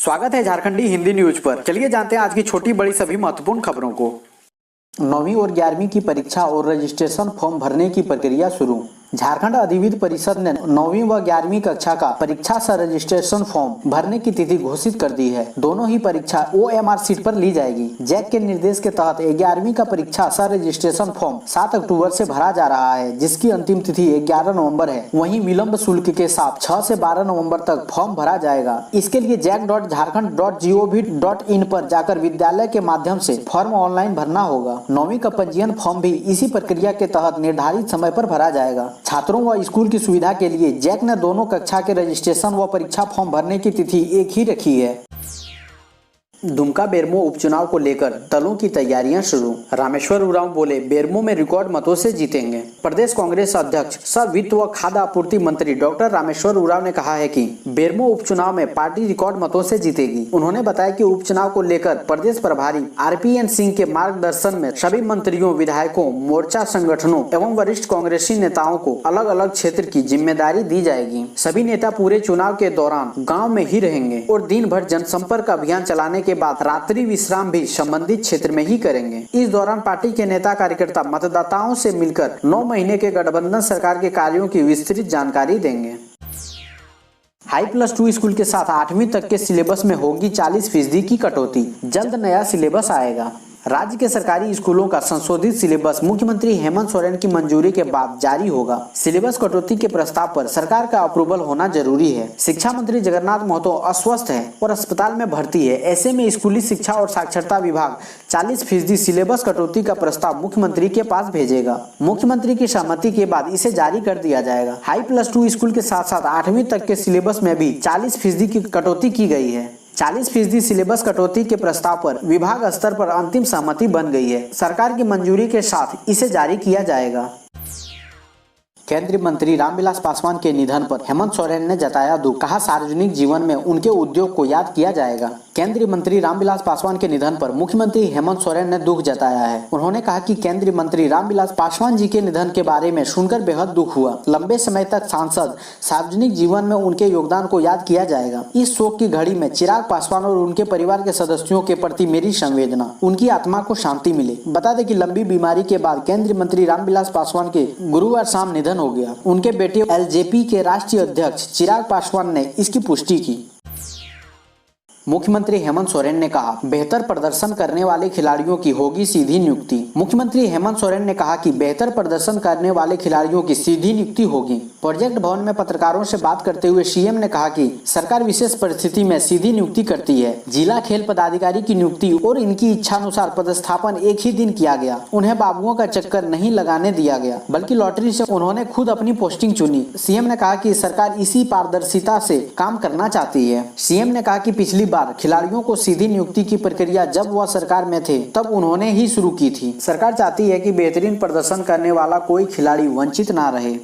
स्वागत है झारखंडी हिंदी न्यूज पर। चलिए जानते हैं आज की छोटी बड़ी सभी महत्वपूर्ण खबरों को। 9वीं और 11वीं की परीक्षा और रजिस्ट्रेशन फॉर्म भरने की प्रक्रिया शुरू। झारखंड अधिविद्य परिषद ने 9वीं व 11वीं कक्षा का परीक्षा सह रजिस्ट्रेशन फॉर्म भरने की तिथि घोषित कर दी है। दोनों ही परीक्षा OMR सीट पर ली जाएगी। जैक के निर्देश के तहत 11वीं का परीक्षा सह रजिस्ट्रेशन फॉर्म 7 अक्टूबर से भरा जा रहा है, जिसकी अंतिम तिथि 11 नवंबर है। वहीं विलंब शुल्क के साथ 6 से 12 नवंबर तक फॉर्म भरा जाएगा। इसके लिए jack.jharkhand.gov.in पर जाकर विद्यालय के माध्यम से फॉर्म ऑनलाइन भरना होगा। 9वीं का पंजीयन फॉर्म भी इसी प्रक्रिया के तहत निर्धारित समय पर भरा जाएगा। छात्रों व स्कूल की सुविधा के लिए जैक ने दोनों कक्षा के रजिस्ट्रेशन व परीक्षा फॉर्म भरने की तिथि एक ही रखी है। दुमका बेरमो उपचुनाव को लेकर दलों की तैयारियां शुरू। रामेश्वर उरांव बोले, बेरमो में रिकॉर्ड मतों से जीतेंगे। प्रदेश कांग्रेस अध्यक्ष सह वित्त व खाद्य आपूर्ति मंत्री डॉक्टर रामेश्वर उरांव ने कहा है कि बेरमो उपचुनाव में पार्टी रिकॉर्ड मतों से जीतेगी। उन्होंने बताया कि उपचुनाव को लेकर प्रदेश प्रभारी RPN सिंह के मार्गदर्शन में सभी मंत्रियों, विधायकों, मोर्चा संगठनों एवं वरिष्ठ कांग्रेसी नेताओं को अलग अलग क्षेत्र की जिम्मेदारी दी जाएगी। सभी नेता पूरे चुनाव के दौरान गाँव में ही रहेंगे और दिन भर जनसंपर्क अभियान चलाने के बाद रात्रि विश्राम भी संबंधित क्षेत्र में ही करेंगे। इस दौरान पार्टी के नेता कार्यकर्ता मतदाताओं से मिलकर 9 महीने के गठबंधन सरकार के कार्यों की विस्तृत जानकारी देंगे। हाई+2 स्कूल के साथ 8वीं तक के सिलेबस में होगी 40% की कटौती। जल्द नया सिलेबस आएगा। राज्य के सरकारी स्कूलों का संशोधित सिलेबस मुख्यमंत्री हेमंत सोरेन की मंजूरी के बाद जारी होगा। सिलेबस कटौती के प्रस्ताव पर सरकार का अप्रूवल होना जरूरी है। शिक्षा मंत्री जगन्नाथ महतो अस्वस्थ है और अस्पताल में भर्ती है। ऐसे में स्कूली शिक्षा और साक्षरता विभाग 40% सिलेबस कटौती का प्रस्ताव मुख्यमंत्री के पास भेजेगा। मुख्यमंत्री की सहमति के बाद इसे जारी कर दिया जाएगा। हाई+2 स्कूल के साथ साथ 8वीं तक के सिलेबस में भी 40% की कटौती की गई है। 40% सिलेबस कटौती के प्रस्ताव पर विभाग स्तर पर अंतिम सहमति बन गई है। सरकार की मंजूरी के साथ इसे जारी किया जाएगा। केंद्रीय मंत्री रामविलास पासवान के निधन पर हेमंत सोरेन ने जताया दुख। कहा, सार्वजनिक जीवन में उनके उद्योग को याद किया जाएगा। केंद्रीय मंत्री रामविलास पासवान के निधन पर मुख्यमंत्री हेमंत सोरेन ने दुख जताया है। उन्होंने कहा कि केंद्रीय मंत्री रामविलास पासवान जी के निधन के बारे में सुनकर बेहद दुख हुआ। लंबे समय तक सांसद, सार्वजनिक जीवन में उनके योगदान को याद किया जाएगा। इस शोक की घड़ी में चिराग पासवान और उनके परिवार के सदस्यों के प्रति मेरी संवेदना। उनकी आत्मा को शांति मिले। बता दें कि लंबी बीमारी के बाद केंद्रीय मंत्री रामविलास पासवान के गुरुवार शाम निधन हो गया। उनके बेटे LJP के राष्ट्रीय अध्यक्ष चिराग पासवान ने इसकी पुष्टि की। मुख्यमंत्री हेमंत सोरेन ने कहा, बेहतर प्रदर्शन करने वाले खिलाड़ियों की होगी सीधी नियुक्ति। मुख्यमंत्री हेमंत सोरेन ने कहा कि बेहतर प्रदर्शन करने वाले खिलाड़ियों की सीधी नियुक्ति होगी। प्रोजेक्ट भवन में पत्रकारों से बात करते हुए CM ने कहा कि सरकार विशेष परिस्थिति में सीधी नियुक्ति करती है। जिला खेल पदाधिकारी की नियुक्ति और इनकी इच्छानुसार पदस्थापन एक ही दिन किया गया। उन्हें बाबुओं का चक्कर नहीं लगाने दिया गया, बल्कि लॉटरी से उन्होंने खुद अपनी पोस्टिंग चुनी। CM ने कहा कि सरकार इसी पारदर्शिता से काम करना चाहती है। CM ने कहा कि पिछली बार खिलाड़ियों को सीधी नियुक्ति की प्रक्रिया जब वह सरकार में थे तब उन्होंने ही शुरू की थी। सरकार चाहती है कि बेहतरीन प्रदर्शन करने वाला कोई खिलाड़ी वंचित ना रहे।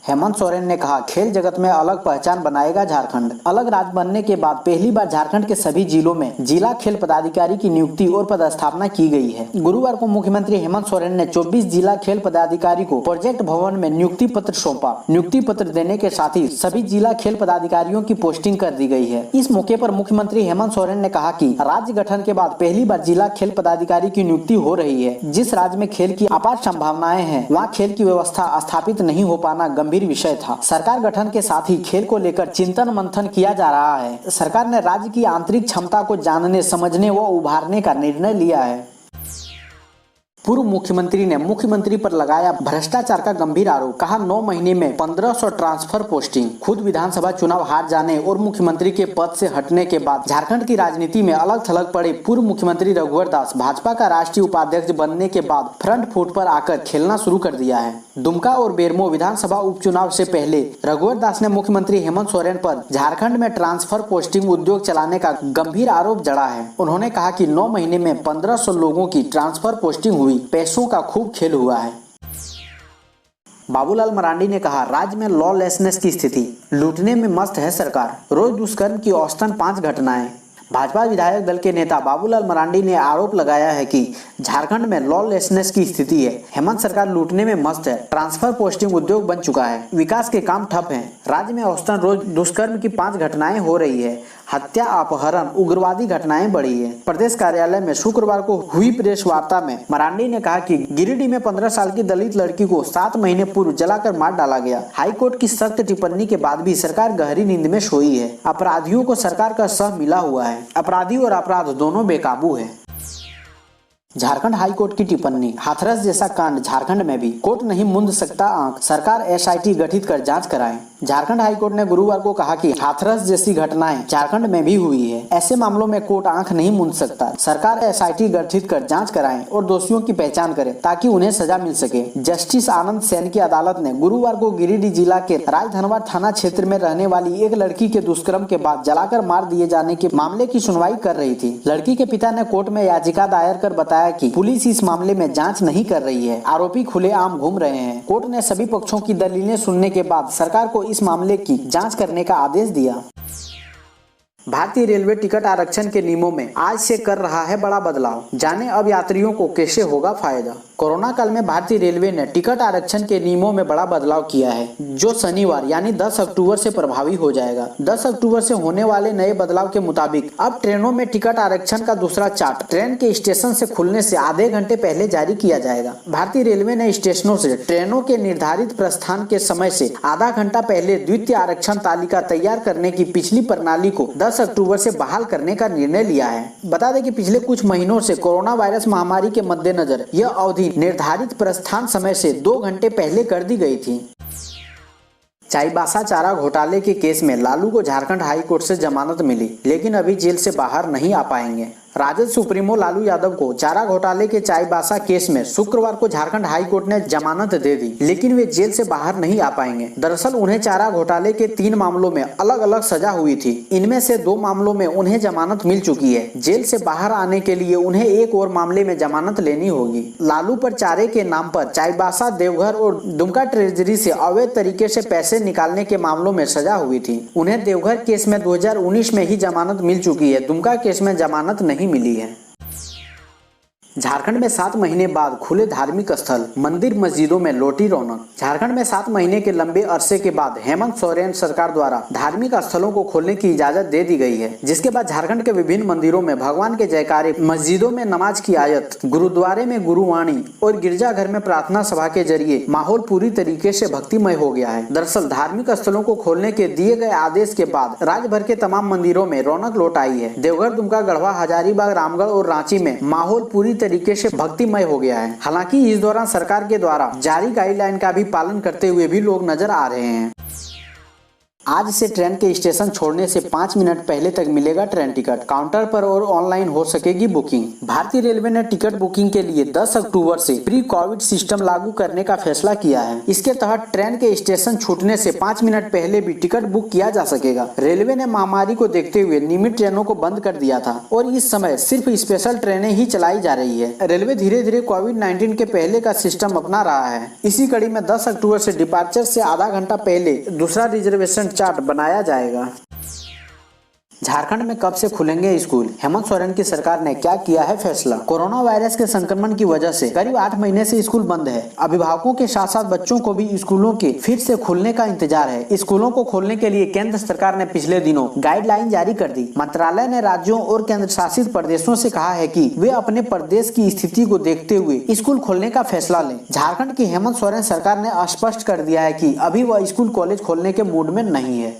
हेमंत सोरेन ने कहा, खेल जगत में अलग पहचान बनाएगा झारखंड। अलग राज्य बनने के बाद पहली बार झारखंड के सभी जिलों में जिला खेल पदाधिकारी की नियुक्ति और पदस्थापना की गई है। गुरुवार को मुख्यमंत्री हेमंत सोरेन ने 24 जिला खेल पदाधिकारी को प्रोजेक्ट भवन में नियुक्ति पत्र सौंपा। नियुक्ति पत्र देने के साथ ही सभी जिला खेल पदाधिकारियों की पोस्टिंग कर दी गई है। इस मौके पर मुख्यमंत्री हेमंत सोरेन ने कहा कि राज्य गठन के बाद पहली बार जिला खेल पदाधिकारी की नियुक्ति हो रही है। जिस राज्य में खेल की अपार संभावनाएं हैं, वहाँ खेल की व्यवस्था स्थापित नहीं हो पाना गंभीर विषय था। सरकार गठन के साथ ही खेल को लेकर चिंतन मंथन किया जा रहा है। सरकार ने राज्य की आंतरिक क्षमता को जानने, समझने व उभारने का निर्णय लिया है। पूर्व मुख्यमंत्री ने मुख्यमंत्री पर लगाया भ्रष्टाचार का गंभीर आरोप। कहा, 9 महीने में 1500 ट्रांसफर पोस्टिंग। खुद विधानसभा चुनाव हार जाने और मुख्यमंत्री के पद से हटने के बाद झारखंड की राजनीति में अलग थलग पड़े पूर्व मुख्यमंत्री रघुवर दास भाजपा का राष्ट्रीय उपाध्यक्ष बनने के बाद फ्रंट फुट पर आकर खेलना शुरू कर दिया है। दुमका और बेरमो विधानसभा उपचुनाव से पहले रघुवर दास ने मुख्यमंत्री हेमंत सोरेन पर झारखंड में ट्रांसफर पोस्टिंग उद्योग चलाने का गंभीर आरोप जड़ा है। उन्होंने कहा कि 9 महीने में 1500 लोगों की ट्रांसफर पोस्टिंग हुई। पैसों का खूब खेल हुआ है। बाबूलाल मरांडी ने कहा, राज्य में लॉलेसनेस की स्थिति, लूटने में मस्त है सरकार। रोज दुष्कर्म की औसतन 5 घटनाएं। भाजपा विधायक दल के नेता बाबूलाल मरांडी ने आरोप लगाया है कि झारखंड में लॉलेसनेस की स्थिति है। हेमंत सरकार लूटने में मस्त है। ट्रांसफर पोस्टिंग उद्योग बन चुका है। विकास के काम ठप हैं। राज्य में औसतन रोज दुष्कर्म की 5 घटनाएं हो रही है। हत्या, अपहरण, उग्रवादी घटनाएं बढ़ी है। प्रदेश कार्यालय में शुक्रवार को हुई प्रेस वार्ता में मरांडी ने कहा कि गिरिडीह में 15 साल की दलित लड़की को 7 महीने पूर्व जलाकर मार डाला गया। हाईकोर्ट की सख्त टिप्पणी के बाद भी सरकार गहरी नींद में सोई है। अपराधियों को सरकार का सह मिला हुआ है। अपराधी और अपराध दोनों बेकाबू है। झारखंड हाईकोर्ट की टिप्पणी, हाथरस जैसा कांड झारखंड में भी, कोर्ट नहीं मूंद सकता आंख, सरकार एसआईटी गठित कर जांच कराए। झारखंड हाईकोर्ट ने गुरुवार को कहा कि हाथरस जैसी घटनाएं झारखंड में भी हुई है। ऐसे मामलों में कोर्ट आंख नहीं मूंद सकता। सरकार एसआईटी गठित कर जांच कराए और दोषियों की पहचान करे ताकि उन्हें सजा मिल सके। जस्टिस आनंद सेन की अदालत ने गुरुवार को गिरिडीह जिला के राजधनवार थाना क्षेत्र में रहने वाली एक लड़की के दुष्कर्म के बाद जलाकर मार दिए जाने के मामले की सुनवाई कर रही थी। लड़की के पिता ने कोर्ट में याचिका दायर कर बताया कि पुलिस इस मामले में जांच नहीं कर रही है। आरोपी खुलेआम घूम रहे हैं। कोर्ट ने सभी पक्षों की दलीलें सुनने के बाद सरकार को इस मामले की जांच करने का आदेश दिया। भारतीय रेलवे टिकट आरक्षण के नियमों में आज से कर रहा है बड़ा बदलाव। जाने अब यात्रियों को कैसे होगा फायदा। कोरोना काल में भारतीय रेलवे ने टिकट आरक्षण के नियमों में बड़ा बदलाव किया है, जो शनिवार यानी 10 अक्टूबर से प्रभावी हो जाएगा। 10 अक्टूबर से होने वाले नए बदलाव के मुताबिक अब ट्रेनों में टिकट आरक्षण का दूसरा चार्ट ट्रेन के स्टेशन से खुलने से आधे घंटे पहले जारी किया जाएगा। भारतीय रेलवे ने स्टेशनों से ट्रेनों के निर्धारित प्रस्थान के समय से आधा घंटा पहले द्वितीय आरक्षण तालिका तैयार करने की पिछली प्रणाली को 10 अक्टूबर से बहाल करने का निर्णय लिया है। बता दें कि पिछले कुछ महीनों से कोरोना वायरस महामारी के मद्देनजर यह अवधि निर्धारित प्रस्थान समय से 2 घंटे पहले कर दी गई थी। चाईबासा चारा घोटाले के केस में लालू को झारखंड हाई कोर्ट से जमानत मिली, लेकिन अभी जेल से बाहर नहीं आ पाएंगे। राजद सुप्रीमो लालू यादव को चारा घोटाले के चाईबासा केस में शुक्रवार को झारखंड हाई कोर्ट ने जमानत दे दी, लेकिन वे जेल से बाहर नहीं आ पाएंगे। दरअसल उन्हें चारा घोटाले के 3 मामलों में अलग अलग सजा हुई थी। इनमें से 2 मामलों में उन्हें जमानत मिल चुकी है। जेल से बाहर आने के लिए उन्हें एक और मामले में जमानत लेनी होगी। लालू पर चारे के नाम पर चाईबासा, देवघर और दुमका ट्रेजरी से अवैध तरीके से पैसे निकालने के मामलों में सजा हुई थी। उन्हें देवघर केस में 2019 में ही जमानत मिल चुकी है। दुमका केस में जमानत नहीं मिली है। झारखंड में 7 महीने बाद खुले धार्मिक स्थल, मंदिर मस्जिदों में लौटी रौनक। झारखंड में 7 महीने के लंबे अरसे के बाद हेमंत सोरेन सरकार द्वारा धार्मिक स्थलों को खोलने की इजाजत दे दी गई है, जिसके बाद झारखंड के विभिन्न मंदिरों में भगवान के जयकारे, मस्जिदों में नमाज की आयत, गुरुद्वारे में गुरुवाणी और गिरजाघर में प्रार्थना सभा के जरिए माहौल पूरी तरीके से भक्तिमय हो गया है। दरअसल धार्मिक स्थलों को खोलने के दिए गए आदेश के बाद राज्य भर के तमाम मंदिरों में रौनक लौट आई है। देवघर, दुमका, गढ़वा, हजारीबाग, रामगढ़ और रांची में माहौल पूरी तरीके से भक्तिमय हो गया है। हालांकि इस दौरान सरकार के द्वारा जारी गाइडलाइन का भी पालन करते हुए भी लोग नजर आ रहे हैं। आज से ट्रेन के स्टेशन छोड़ने से 5 मिनट पहले तक मिलेगा ट्रेन टिकट। काउंटर पर और ऑनलाइन हो सकेगी बुकिंग। भारतीय रेलवे ने टिकट बुकिंग के लिए 10 अक्टूबर से प्री कोविड सिस्टम लागू करने का फैसला किया है। इसके तहत ट्रेन के स्टेशन छूटने से 5 मिनट पहले भी टिकट बुक किया जा सकेगा। रेलवे ने महामारी को देखते हुए नियमित ट्रेनों को बंद कर दिया था और इस समय सिर्फ स्पेशल ट्रेनें ही चलाई जा रही है। रेलवे धीरे धीरे कोविड-19 के पहले का सिस्टम अपना रहा है। इसी कड़ी में 10 अक्टूबर से डिपार्चर से आधा घंटा पहले दूसरा रिजर्वेशन चार्ट बनाया जाएगा। झारखंड में कब से खुलेंगे स्कूल, हेमंत सोरेन की सरकार ने क्या किया है फैसला। कोरोना वायरस के संक्रमण की वजह से करीब 8 महीने से स्कूल बंद है। अभिभावकों के साथ साथ बच्चों को भी स्कूलों के फिर से खुलने का इंतजार है। स्कूलों को खोलने के लिए केंद्र सरकार ने पिछले दिनों गाइडलाइन जारी कर दी। मंत्रालय ने राज्यों और केंद्र शासित प्रदेशों से कहा है कि वे अपने प्रदेश की स्थिति को देखते हुए स्कूल खोलने का फैसला लें। झारखंड की हेमंत सोरेन सरकार ने स्पष्ट कर दिया है कि अभी वह स्कूल कॉलेज खोलने के मूड में नहीं है।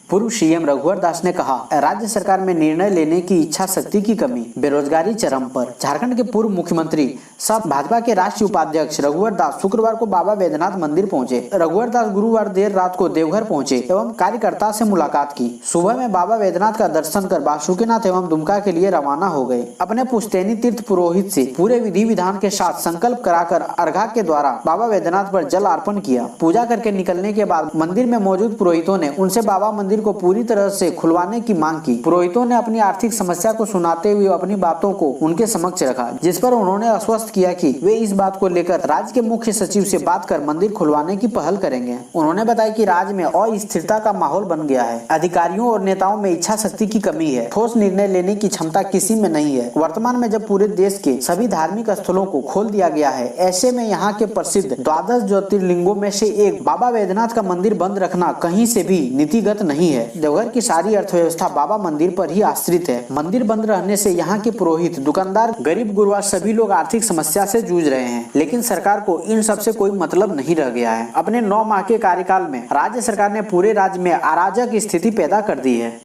पूर्व सीएम रघुवर दास ने कहा, राज्य सरकार में निर्णय लेने की इच्छा शक्ति की कमी, बेरोजगारी चरम पर। झारखंड के पूर्व मुख्यमंत्री सह भाजपा के राष्ट्रीय उपाध्यक्ष रघुवर दास शुक्रवार को बाबा वैद्यनाथ मंदिर पहुंचे। रघुवर दास गुरुवार देर रात को देवघर पहुंचे एवं कार्यकर्ता से मुलाकात की। सुबह में बाबा वैद्यनाथ का दर्शन कर बासुकीनाथ एवं दुमका के लिए रवाना हो गए। अपने पुश्तैनी तीर्थ पुरोहित से पूरे विधि विधान के साथ संकल्प कराकर अर्घा के द्वारा बाबा वैद्यनाथ पर जल अर्पण किया। पूजा करके निकलने के बाद मंदिर में मौजूद पुरोहितों ने उनसे बाबा मंदिर को पूरी तरह से खुलवाने की मांग की। पुरोहितों ने अपनी आर्थिक समस्या को सुनाते हुए अपनी बातों को उनके समक्ष रखा, जिस पर उन्होंने आश्वस्त किया कि वे इस बात को लेकर राज्य के मुख्य सचिव से बात कर मंदिर खुलवाने की पहल करेंगे। उन्होंने बताया कि राज्य में अस्थिरता का माहौल बन गया है। अधिकारियों और नेताओं में इच्छा शक्ति की कमी है। ठोस निर्णय लेने की क्षमता किसी में नहीं है। वर्तमान में जब पूरे देश के सभी धार्मिक स्थलों को खोल दिया गया है, ऐसे में यहाँ के प्रसिद्ध 12 ज्योतिर्लिंगों में से एक बाबा वैद्यनाथ का मंदिर बंद रखना कहीं से भी नीतिगत नहीं है। है। देवघर की सारी अर्थव्यवस्था बाबा मंदिर पर ही आश्रित है। मंदिर बंद रहने से यहाँ के पुरोहित, दुकानदार, गरीब गुरबा सभी लोग आर्थिक समस्या से जूझ रहे हैं, लेकिन सरकार को इन सब से कोई मतलब नहीं रह गया है। अपने 9 माह के कार्यकाल में राज्य सरकार ने पूरे राज्य में अराजक स्थिति पैदा कर दी है।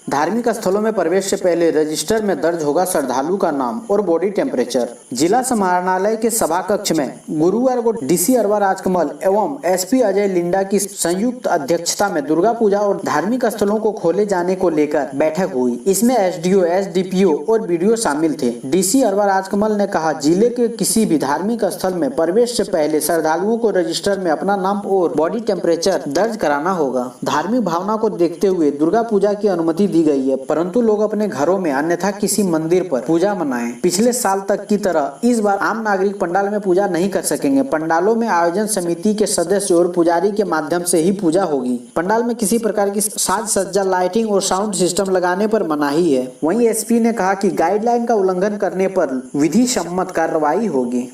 धार्मिक स्थलों में प्रवेश से पहले रजिस्टर में दर्ज होगा श्रद्धालु का नाम और बॉडी टेम्परेचर। जिला समाहरणालय के सभा कक्ष में गुरुवार को डीसी अरवा राजकमल एवं एसपी अजय लिंडा की संयुक्त अध्यक्षता में दुर्गा पूजा और धार्मिक स्थलों को खोले जाने को लेकर बैठक हुई। इसमें एसडीओ, एसडीपीओ और बीडीओ शामिल थे। डीसी अरवा राजकमल ने कहा, जिले के किसी भी धार्मिक स्थल में प्रवेश से पहले श्रद्धालुओं को रजिस्टर में अपना नाम और बॉडी टेम्परेचर दर्ज कराना होगा। धार्मिक भावना को देखते हुए दुर्गा पूजा की अनुमति दी गई है, परंतु लोग अपने घरों में अन्यथा किसी मंदिर पर पूजा मनाएं। पिछले साल तक की तरह इस बार आम नागरिक पंडाल में पूजा नहीं कर सकेंगे। पंडालों में आयोजन समिति के सदस्य और पुजारी के माध्यम से ही पूजा होगी। पंडाल में किसी प्रकार की साज सज्जा, लाइटिंग और साउंड सिस्टम लगाने पर मनाही है। वहीं एसपी ने कहा कि गाइडलाइन का उल्लंघन करने पर विधि सम्मत कार्रवाई होगी।